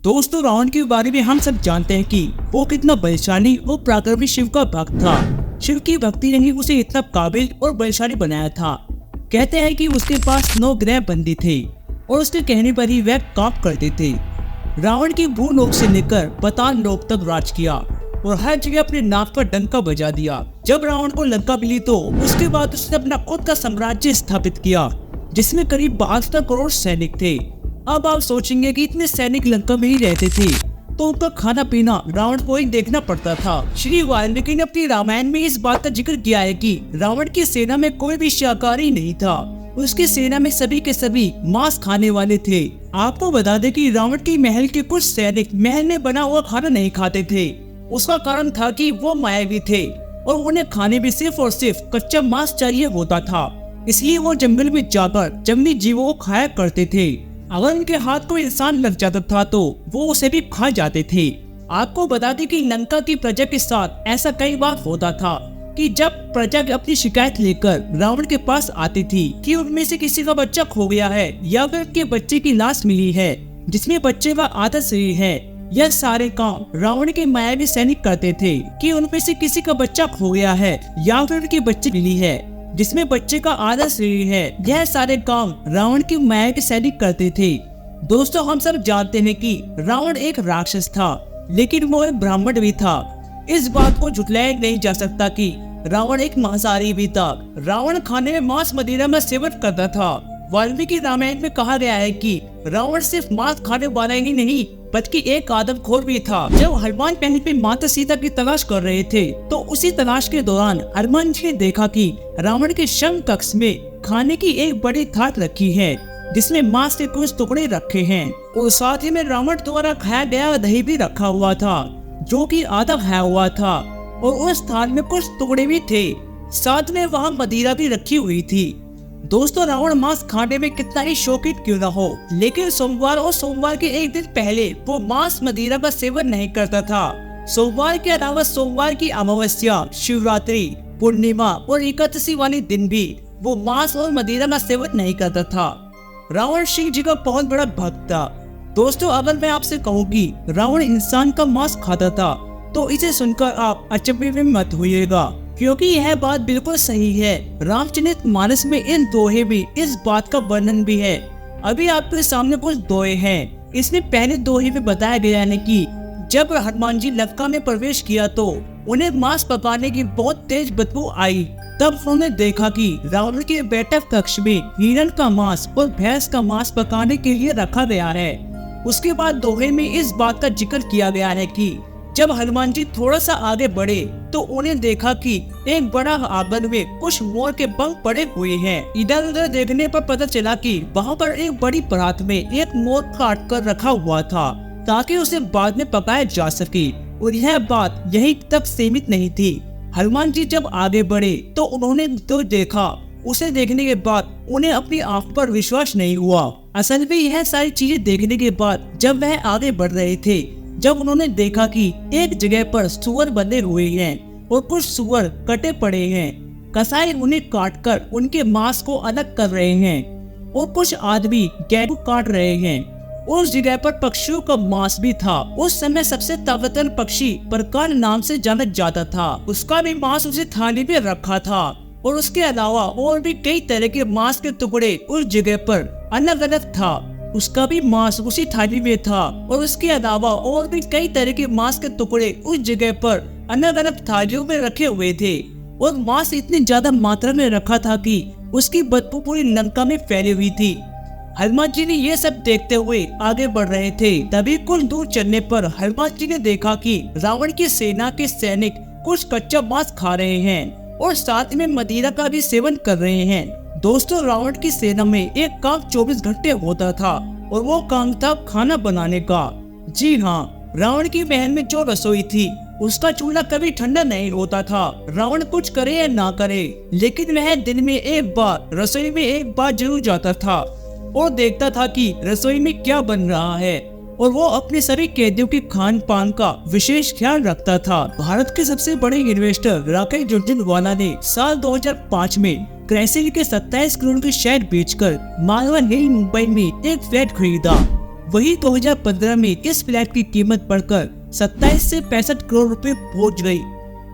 दोस्तों, रावण के बारे में हम सब जानते हैं कि वो कितना बलशाली और पराक्रमी शिव का भक्त था। शिव की भक्ति ने ही उसे इतना काबिल और बलशाली बनाया था। कहते हैं कि उसके पास 9 ग्रह बंदी थे और उसके कहने पर ही वह काम करते थे। रावण की भूलोक से लेकर पाताल लोक तक राज किया और हर जगह अपने नाक पर डंका बजा दिया। जब रावण को लंका मिली तो उसके बाद उसने अपना खुद का साम्राज्य स्थापित किया, जिसमें करीब 72 करोड़ सैनिक थे। अब आप सोचेंगे कि इतने सैनिक लंका में ही रहते थे तो उनका खाना पीना रावण को ही देखना पड़ता था। श्री वाल्मीकि ने अपनी रामायण में इस बात का जिक्र किया है कि रावण की सेना में कोई भी शाकाहारी नहीं था। उसकी सेना में सभी के सभी मांस खाने वाले थे। आपको बता दें कि रावण की महल के कुछ सैनिक महल में बना हुआ खाना नहीं खाते थे। उसका कारण था कि वो मायावी थे और उन्हें खाने में सिर्फ और सिर्फ कच्चा मांस चाहिए होता था। इसलिए वो जंगल में जाकर जंगली जीवों को खाया करते थे। अगर उनके हाथ कोई इंसान लग जाता था तो वो उसे भी खा जाते थे। आपको बता दें कि लंका की प्रजा के साथ ऐसा कई बार होता था कि जब प्रजा अपनी शिकायत लेकर रावण के पास आती थी कि उनमें से किसी का बच्चा खो गया है या फिर उनके बच्चे की लाश मिली है जिसमें बच्चे का आधा शरीर है, यह सारे काम रावण के मायावी सैनिक करते थे। कि उनमें से किसी का बच्चा खो गया है या फिर उनकी बच्ची मिली है जिसमें बच्चे का आधा शरीर है, यह सारे काम रावण की माया के सैनिक करते थे। दोस्तों, हम सब जानते हैं कि रावण एक राक्षस था, लेकिन वो एक ब्राह्मण भी था। इस बात को झुटलाया नहीं जा सकता कि रावण एक मांसाहारी भी था। रावण खाने में मांस मदिरा में सेवन करता था। वाल्मीकि रामायण में कहा गया है कि रावण सिर्फ मांस खाने वाला ही नहीं बल्कि एक आदमखोर भी था। जब हनुमान पहले पे माता सीता की तलाश कर रहे थे तो उसी तलाश के दौरान हनुमान जी ने देखा कि रावण के शंख कक्ष में खाने की एक बड़ी थाट रखी है जिसमें मांस के कुछ टुकड़े रखे हैं और साथ ही में रावण द्वारा खाया गया दही भी रखा हुआ था जो कि आधा खाया हुआ था और उस थाल में कुछ टुकड़े भी थे। साथ में वहाँ मदिरा भी रखी हुई थी। दोस्तों, रावण मांस खाने में कितना ही शौकीन क्यों ना हो, लेकिन सोमवार और सोमवार के एक दिन पहले वो मांस मदिरा का सेवन नहीं करता था। सोमवार के अलावा सोमवार की अमावस्या, शिवरात्रि, पूर्णिमा और एकादशी वाले दिन भी वो मांस और मदिरा का सेवन नहीं करता था। रावण शिव जी का बहुत बड़ा भक्त था। दोस्तों, अगर मैं आपसे कहूँ कि रावण इंसान का मांस खाता था तो इसे सुनकर आप अचंभे में मत होइएगा, क्योंकि यह बात बिल्कुल सही है। रामचरितमानस में इन दोहे में इस बात का वर्णन भी है। अभी आपके सामने कुछ दोहे हैं। इसमें पहले दोहे में बताया गया है कि जब हनुमान जी लंका में प्रवेश किया तो उन्हें मांस पकाने की बहुत तेज बदबू आई। तब उन्होंने देखा कि रावण के बैठक कक्ष में हिरण का मांस और भैंस का मांस पकाने के लिए रखा गया है। उसके बाद दोहे में इस बात का जिक्र किया गया है कि जब हनुमान जी थोड़ा सा आगे बढ़े तो उन्हें देखा कि एक बड़ा आंगन में कुछ मोर के पंख पड़े हुए हैं। इधर उधर देखने पर पता चला कि वहाँ पर एक बड़ी परात में एक मोर काट कर रखा हुआ था ताकि उसे बाद में पकाया जा सके। और यह बात यहीं तक सीमित नहीं थी। हनुमान जी जब आगे बढ़े तो उन्होंने तो देखा, उसे देखने के बाद उन्हें अपनी आंख पर विश्वास नहीं हुआ। असल में यह सारी चीजें देखने के बाद जब वह आगे बढ़ रहे थे, जब उन्होंने देखा कि एक जगह पर सुअर बंधे हुए हैं और कुछ सुअर कटे पड़े हैं। कसाई उन्हें काटकर उनके मांस को अलग कर रहे हैं और कुछ आदमी गेहूं काट रहे हैं। उस जगह पर पक्षियों का मांस भी था। उस समय सबसे ताकतवर पक्षी परकाल नाम से जाना जाता था। उसका भी मांस उसे थाली में रखा था और उसके अलावा और भी कई तरह के मांस के टुकड़े उस जगह पर अलग अलग था। उसका भी मांस उसी थाली में था और उसके अलावा और भी कई तरह के मांस के टुकड़े उस जगह पर अलग अलग थालियों में रखे हुए थे। और मांस इतनी ज्यादा मात्रा में रखा था कि उसकी बदबू पूरी लंका में फैली हुई थी। हनुमान जी ने ये सब देखते हुए आगे बढ़ रहे थे। तभी कुछ दूर चलने पर हनुमान जी ने देखा कि रावण की सेना के सैनिक कुछ कच्चा मांस खा रहे हैं और साथ में मदिरा का भी सेवन कर रहे हैं। दोस्तों, रावण की सेना में एक काम 24 घंटे होता था और वो काम था खाना बनाने का। जी हाँ, रावण की महल में जो रसोई थी उसका चूल्हा कभी ठंडा नहीं होता था। रावण कुछ करे या ना करे, लेकिन वह दिन में एक बार रसोई में एक बार जरूर जाता था और देखता था कि रसोई में क्या बन रहा है और वो अपने सभी कैदियों के खान पान का विशेष ख्याल रखता था। भारत के सबसे बड़े इन्वेस्टर राकेश झुनझुनवाला ने साल 2005 में क्राइसिल के 27 करोड़ के शेयर बेचकर मालवा हिल मुंबई में एक फ्लैट खरीदा। वही 2015 में इस फ्लैट की कीमत बढ़कर 27 से 65 करोड़ रुपए पहुंच गई।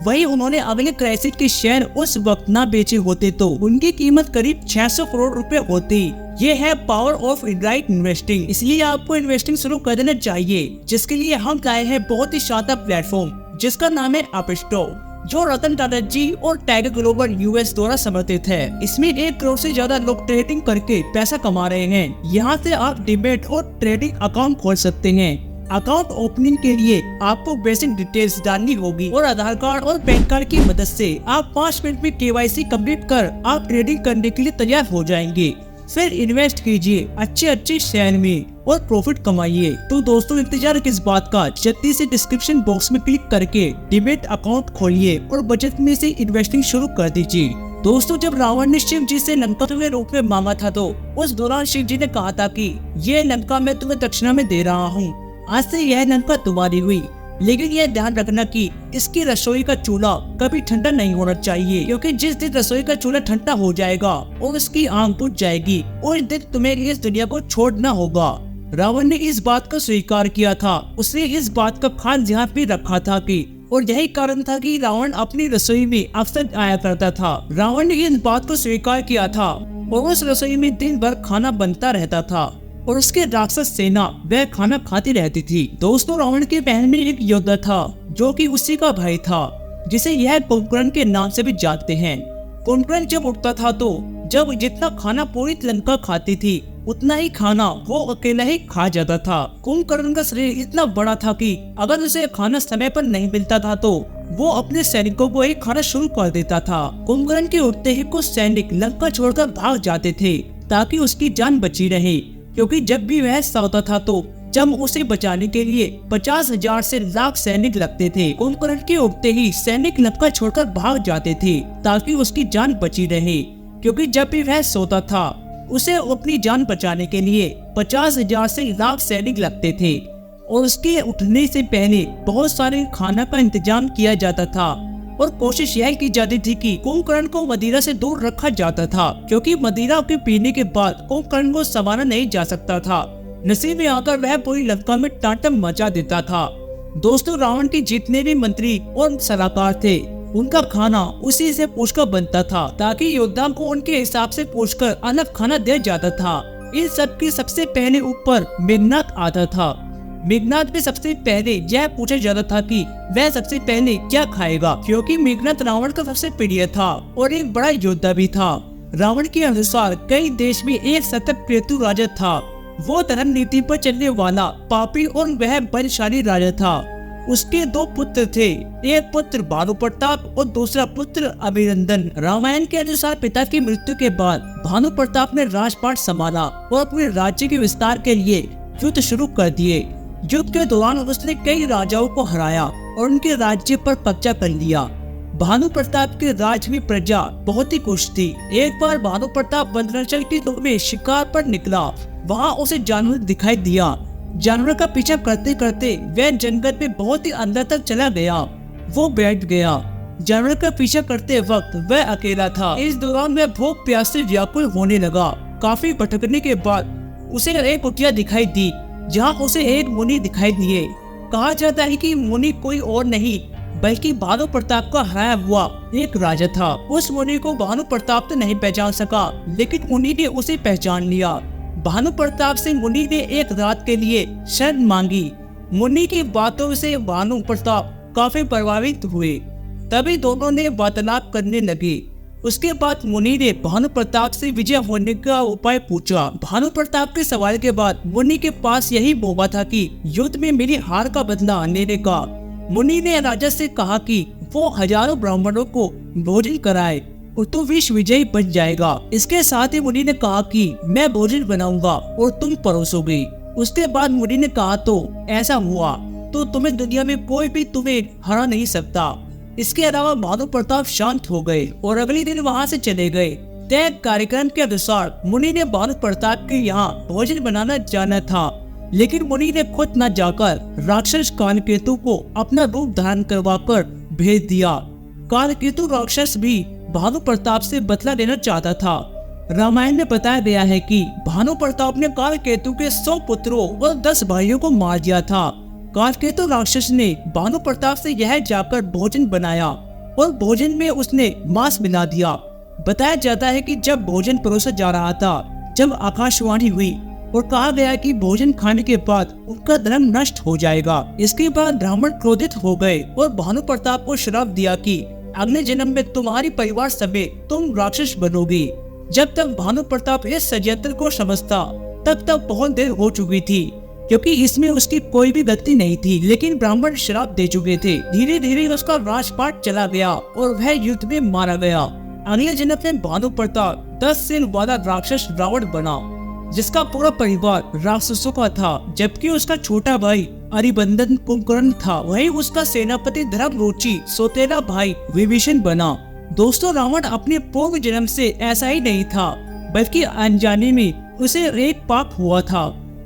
वही उन्होंने अगले क्राइसिस के शेयर उस वक्त ना बेचे होते तो उनकी कीमत करीब 600 करोड़ रुपए होती। ये है पावर ऑफ राइट इन्वेस्टिंग। इसलिए आपको इन्वेस्टिंग शुरू कर देना चाहिए, जिसके लिए हम लाए हैं बहुत ही शानदार प्लेटफॉर्म जिसका नाम है अपस्टो, जो रतन टाटा जी और टाइगर ग्लोबल यूएस द्वारा समर्थित है। इसमें 1 करोड़ से ज्यादा लोग ट्रेडिंग करके पैसा कमा रहे हैं। यहाँ से आप डिमेट और ट्रेडिंग अकाउंट खोल सकते हैं। अकाउंट ओपनिंग के लिए आपको बेसिक डिटेल्स डालनी होगी और आधार कार्ड और पैन कार्ड की मदद से आप 5 मिनट में केवाईसी कंप्लीट कर आप ट्रेडिंग करने के लिए तैयार हो जाएंगे। फिर इन्वेस्ट कीजिए अच्छे शेयर में और प्रॉफिट कमाइए। तो दोस्तों इंतजार किस बात का, जल्दी से डिस्क्रिप्शन बॉक्स में क्लिक करके डिमेट अकाउंट खोलिए और बचत में से इन्वेस्टिंग शुरू कर दीजिए। दोस्तों जब रावण ने शिव जी से लंका के रूप में मांगा था तो उस दौरान शिव जी ने कहा था कि ये लंका मैं तुम्हें दक्षिणा में दे रहा हूँ, आज से यह लंका तुम्हारी हुई। लेकिन यह ध्यान रखना कि इसकी रसोई का चूल्हा कभी ठंडा नहीं होना चाहिए, क्योंकि जिस दिन रसोई का चूल्हा ठंडा हो जाएगा और उसकी आग बुझ जाएगी उस दिन तुम्हें इस दुनिया को छोड़ना होगा। रावण ने इस बात को स्वीकार किया था। उसने इस बात का खास ध्यान भी रखा था कि और यही कारण था कि रावण अपनी रसोई में अक्सर आया करता था। रावण ने इस बात को स्वीकार किया था और उस रसोई में दिन भर खाना बनता रहता था और उसके राक्षस सेना वह खाना खाती रहती थी। दोस्तों रावण के बहन में एक योद्धा था जो कि उसी का भाई था, जिसे यह कुंभकर्ण के नाम से भी जानते हैं। कुंभकर्ण जब उठता था तो जब जितना खाना पूरी लंका खाती थी उतना ही खाना वो अकेला ही खा जाता था। कुंभकर्ण का शरीर इतना बड़ा था कि अगर उसे खाना समय पर नहीं मिलता था तो वो अपने सैनिकों को ही खाना शुरू कर देता था। कुंभकर्ण के उठते ही कुछ सैनिक लंका छोड़कर भाग जाते थे ताकि उसकी जान बची रहे, क्योंकि जब भी वह सोता था तो जब उसे बचाने के लिए 50,000 से लाख सैनिक लगते थे। कुंभकर्ण के उठते ही सैनिक लंका छोड़कर भाग जाते थे ताकि उसकी जान बची रहे, क्योंकि जब भी वह सोता था उसे अपनी जान बचाने के लिए 50,000 से लाख सैनिक लगते थे और उसके उठने से पहले बहुत सारे खाना का इंतजाम किया जाता था और कोशिश यह की जाती थी कि कुंभकर्ण को मदिरा से दूर रखा जाता था, क्योंकि मदिरा के पीने के बाद कुंभकर्ण को संभाला नहीं जा सकता था। नशे में आकर वह पूरी लंका में टाटम मचा देता था। दोस्तों रावण के जितने भी मंत्री और सलाहकार थे उनका खाना उसी से पूछकर बनता था, ताकि योद्धा को उनके हिसाब से पूछकर अलग खाना दिया जाता था। इन सब के सबसे पहले ऊपर मेघनाथ आता था। मेघनाथ में सबसे पहले यह पूछा जाता था कि वह सबसे पहले क्या खाएगा, क्योंकि मेघनाथ रावण का सबसे प्रिय था और एक बड़ा योद्धा भी था। रावण के अनुसार कई देश में एक सतत केतु राजा था। वो धर्म नीति पर चलने वाला पापी और वह बलशाली राजा था। उसके 2 पुत्र थे, एक पुत्र भानु प्रताप और दूसरा पुत्र अभिनंदन। रामायण के अनुसार पिता की मृत्यु के बाद भानु प्रताप ने राजपाट संभाला और अपने राज्य के विस्तार के लिए युद्ध शुरू कर दिए। युद्ध के दौरान उसने कई राजाओं को हराया और उनके राज्य पर कब्जा कर लिया। भानु प्रताप के राज्य में प्रजा बहुत ही खुश थी। एक बार भानु प्रताप वनांचल की दुख में शिकार पर निकला। वहाँ उसे जानवर दिखाई दिया। जानवर का पीछा करते करते वह जंगल में बहुत ही अंदर तक चला गया। वो बैठ गया। जानवर का पीछा करते वक्त वह अकेला था। इस दौरान वह भूख प्यास से व्याकुल होने लगा। काफी भटकने के बाद उसे एक कुटिया दिखाई दी, जहाँ उसे एक मुनि दिखाई दिए। कहा जाता है कि मुनि कोई और नहीं बल्कि भानु प्रताप का हराया हुआ एक राजा था। उस मुनि को भानु प्रताप तो नहीं पहचान सका, लेकिन मुनि ने उसे पहचान लिया। भानु प्रताप से मुनि ने एक रात के लिए शरण मांगी। मुनि की बातों से भानु प्रताप काफी प्रभावित हुए। तभी दोनों ने वार्तालाप करने लगे। उसके बाद मुनि ने भानु प्रताप से विजय होने का उपाय पूछा। भानु प्रताप के सवाल के बाद मुनि के पास यही मौका था कि युद्ध में मेरी हार का बदला लेने का। मुनि ने राजा से कहा कि वो हजारों ब्राह्मणों को भोजन कराए और तो विश्व विजयी बन जाएगा। इसके साथ ही मुनि ने कहा कि मैं भोजन बनाऊंगा और तुम परोसोगे। उसके बाद मुनि ने कहा तो ऐसा हुआ तो तुम्हें दुनिया में कोई भी तुम्हें हरा नहीं सकता। इसके अलावा भानु प्रताप शांत हो गए और अगले दिन वहाँ से चले गए। तय कार्यक्रम के अनुसार मुनि ने भानु प्रताप के यहाँ भोजन बनाना जाना था, लेकिन मुनि ने खुद न जाकर राक्षस कालकेतु को अपना रूप धारण करवाकर भेज दिया। कालकेतु राक्षस भी भानु प्रताप से बदला लेना चाहता था। रामायण में बताया गया है कि भानु प्रताप ने कालकेतु के 100 पुत्रों और 10 भाइयों को मार दिया था। कालकेतु राक्षस ने भानु प्रताप से यह जाकर भोजन बनाया और भोजन में उसने मांस मिला दिया। बताया जाता है कि जब भोजन परोसा जा रहा था, जब आकाशवाणी हुई और कहा गया कि भोजन खाने के बाद उनका धर्म नष्ट हो जाएगा। इसके बाद ब्राह्मण क्रोधित हो गए और भानु प्रताप को श्राप दिया कि अगले जन्म में तुम्हारी परिवार समेत तुम राक्षस बनोगे। जब तक भानु प्रताप इस षड्यंत्र को समझता तब तक बहुत देर हो चुकी थी, क्योंकि इसमें उसकी कोई भी गलती नहीं थी, लेकिन ब्राह्मण श्राप दे चुके थे। धीरे धीरे उसका राजपाट चला गया और वह युद्ध में मारा गया। अगले जन्म में भानु प्रताप 10 सिर वाला राक्षस रावण बना, जिसका पूरा परिवार राक्षसों का था, जबकि उसका छोटा भाई अरिबंदन कुंभकर्ण था। वहीं उसका सेनापति धर्मरुचि सौतेला भाई विभीषण बना। दोस्तों, रावण अपने पूर्व जन्म से ऐसा ही नहीं था, बल्कि अनजाने में उसे एक पाप हुआ था,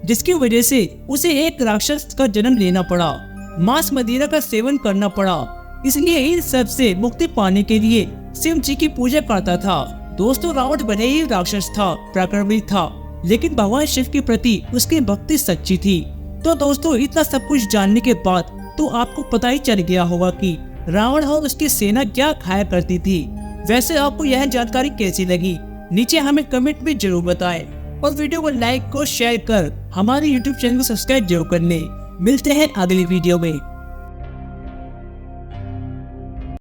जिसकी वजह से उसे एक राक्षस का जन्म लेना पड़ा, मांस मदिरा का सेवन करना पड़ा। इसलिए इन सब से मुक्ति पाने के लिए शिव जी की पूजा करता था। दोस्तों, रावण भले ही राक्षस था, पराक्रमी था, लेकिन भगवान शिव के प्रति उसकी भक्ति सच्ची थी। तो दोस्तों, इतना सब कुछ जानने के बाद तो आपको पता ही चल गया होगा कि रावण और उसकी सेना क्या खाया करती थी। वैसे आपको यह जानकारी कैसी लगी, नीचे हमें कमेंट में जरूर बताएं और वीडियो को लाइक और शेयर कर हमारे YouTube चैनल को सब्सक्राइब जरूर कर लें। मिलते हैं अगली वीडियो में।